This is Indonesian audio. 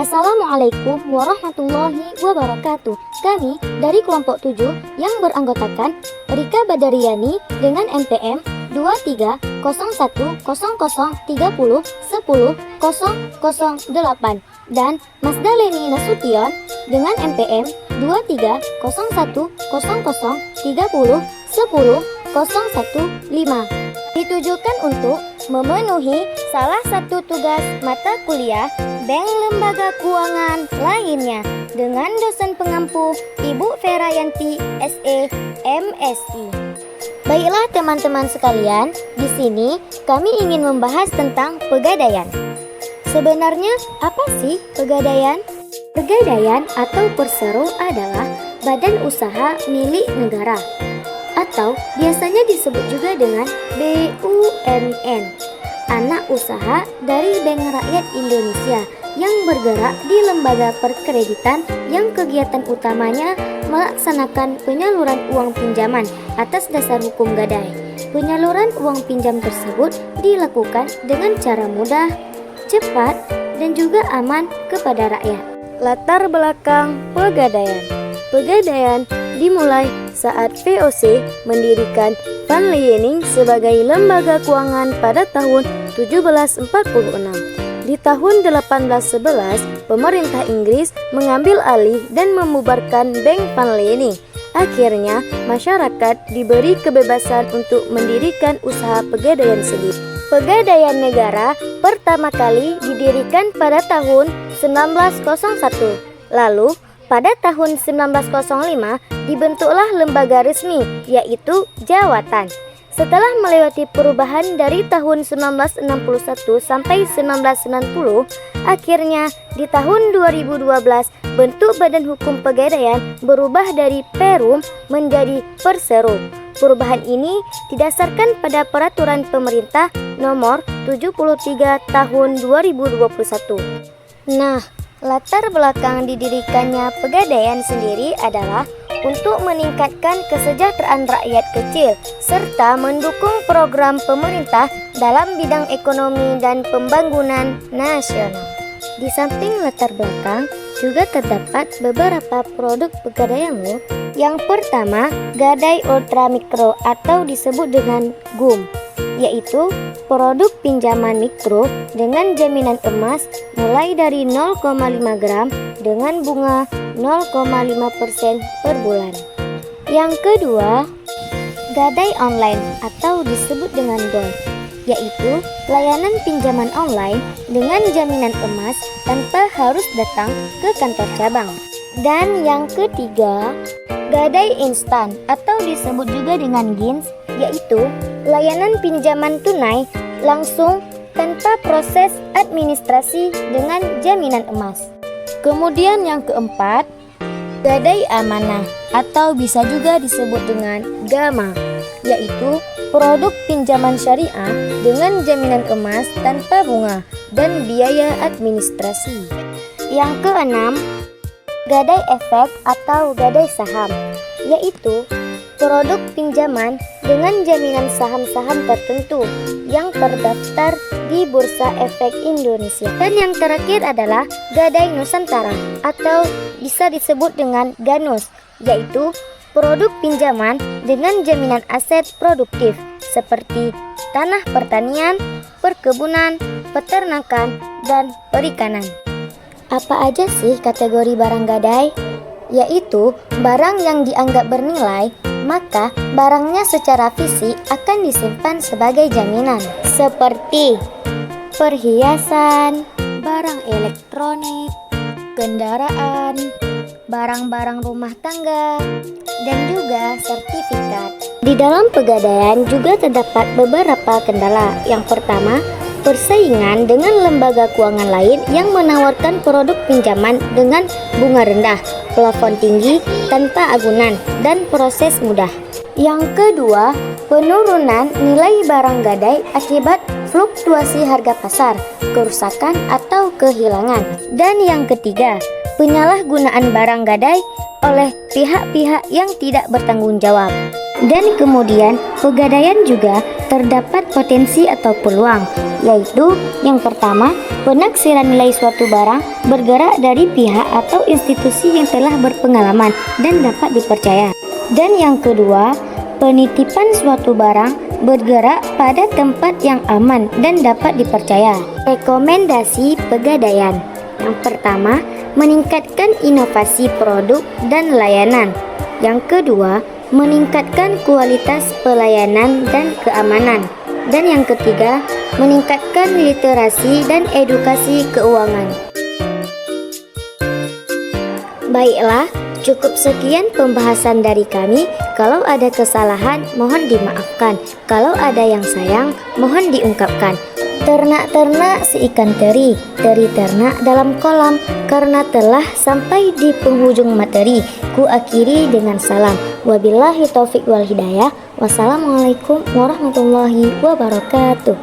Assalamualaikum warahmatullahi wabarakatuh. Kami dari kelompok 7 yang beranggotakan Rika Badariani dengan NPM 23010030100008 dan Masda Leni Nasution dengan NPM 23010030101015 ditujukan untuk memenuhi salah satu tugas mata kuliah bank lembaga keuangan lainnya dengan dosen pengampu Ibu Ferayanti SE MSI. Baiklah teman-teman sekalian, di sini kami ingin membahas tentang pegadaian. Sebenarnya apa sih pegadaian? Pegadaian atau persero adalah badan usaha milik negara atau biasanya disebut juga dengan BUMN, anak usaha dari Bank Rakyat Indonesia yang bergerak di lembaga perkreditan yang kegiatan utamanya melaksanakan penyaluran uang pinjaman atas dasar hukum gadai. Penyaluran uang pinjam tersebut dilakukan dengan cara mudah, cepat, dan juga aman kepada rakyat. Latar belakang pegadaian. Pegadaian dimulai saat VOC mendirikan Van Leeuwenhoek sebagai lembaga keuangan pada tahun 1746. Di tahun 1811, pemerintah Inggris mengambil alih dan membubarkan Bank Van Leeuwenhoek. Akhirnya, masyarakat diberi kebebasan untuk mendirikan usaha pegadaian sendiri. Pegadaian negara pertama kali didirikan pada tahun 1901. Lalu, pada tahun 1905 dibentuklah lembaga resmi, yaitu Jawatan. Setelah melewati perubahan dari tahun 1961 sampai 1990, akhirnya di tahun 2012 bentuk Badan Hukum Pegadaian berubah dari Perum menjadi Persero. Perubahan ini didasarkan pada Peraturan Pemerintah Nomor 73 Tahun 2021. Nah, latar belakang didirikannya Pegadaian sendiri adalah untuk meningkatkan kesejahteraan rakyat kecil serta mendukung program pemerintah dalam bidang ekonomi dan pembangunan nasional. Di samping latar belakang juga terdapat beberapa produk pegadaian loh. Yang pertama, Gadai Ultra Mikro atau disebut dengan GUM, yaitu produk pinjaman mikro dengan jaminan emas mulai dari 0,5 gram dengan bunga 0,5% per bulan. Yang kedua, Gadai Online atau disebut dengan GOL, yaitu layanan pinjaman online dengan jaminan emas tanpa harus datang ke kantor cabang. Dan yang ketiga, Gadai Instan atau disebut juga dengan GINS, yaitu layanan pinjaman tunai langsung tanpa proses administrasi dengan jaminan emas. Kemudian yang keempat, Gadai Amanah atau bisa juga disebut dengan GAMA, yaitu produk pinjaman syariah dengan jaminan emas tanpa bunga dan biaya administrasi. Yang keenam, Gadai Efek atau Gadai Saham, yaitu produk pinjaman dengan jaminan saham-saham tertentu yang terdaftar di Bursa Efek Indonesia. Dan yang terakhir adalah Gadai Nusantara atau bisa disebut dengan GANUS, yaitu produk pinjaman dengan jaminan aset produktif seperti tanah pertanian, perkebunan, peternakan, dan perikanan. Apa aja sih kategori barang gadai? Yaitu barang yang dianggap bernilai, maka barangnya secara fisik akan disimpan sebagai jaminan, seperti perhiasan, barang elektronik, kendaraan, barang-barang rumah tangga, dan juga sertifikat. Di dalam pegadaian juga terdapat beberapa kendala. Yang pertama, persaingan dengan lembaga keuangan lain yang menawarkan produk pinjaman dengan bunga rendah, plafon tinggi, tanpa agunan, dan proses mudah. Yang kedua, penurunan nilai barang gadai akibat fluktuasi harga pasar, kerusakan atau kehilangan. Dan yang ketiga, penyalahgunaan barang gadai oleh pihak-pihak yang tidak bertanggung jawab. Dan kemudian, pegadaian juga terdapat potensi atau peluang, yaitu yang pertama, penaksiran nilai suatu barang bergerak dari pihak atau institusi yang telah berpengalaman dan dapat dipercaya. Dan yang kedua, penitipan suatu barang bergerak pada tempat yang aman dan dapat dipercaya. Rekomendasi pegadaian. Yang pertama, meningkatkan inovasi produk dan layanan. Yang kedua, meningkatkan kualitas pelayanan dan keamanan. Dan yang ketiga, meningkatkan literasi dan edukasi keuangan. Baiklah, cukup sekian pembahasan dari kami. Kalau ada kesalahan, mohon dimaafkan. Kalau ada yang sayang, mohon diungkapkan. Ternak-ternak si ikan teri, teri ternak dalam kolam. Karena telah sampai di penghujung materi, ku akhiri dengan salam. Wabillahi taufik wal hidayah. Wassalamualaikum warahmatullahi wabarakatuh.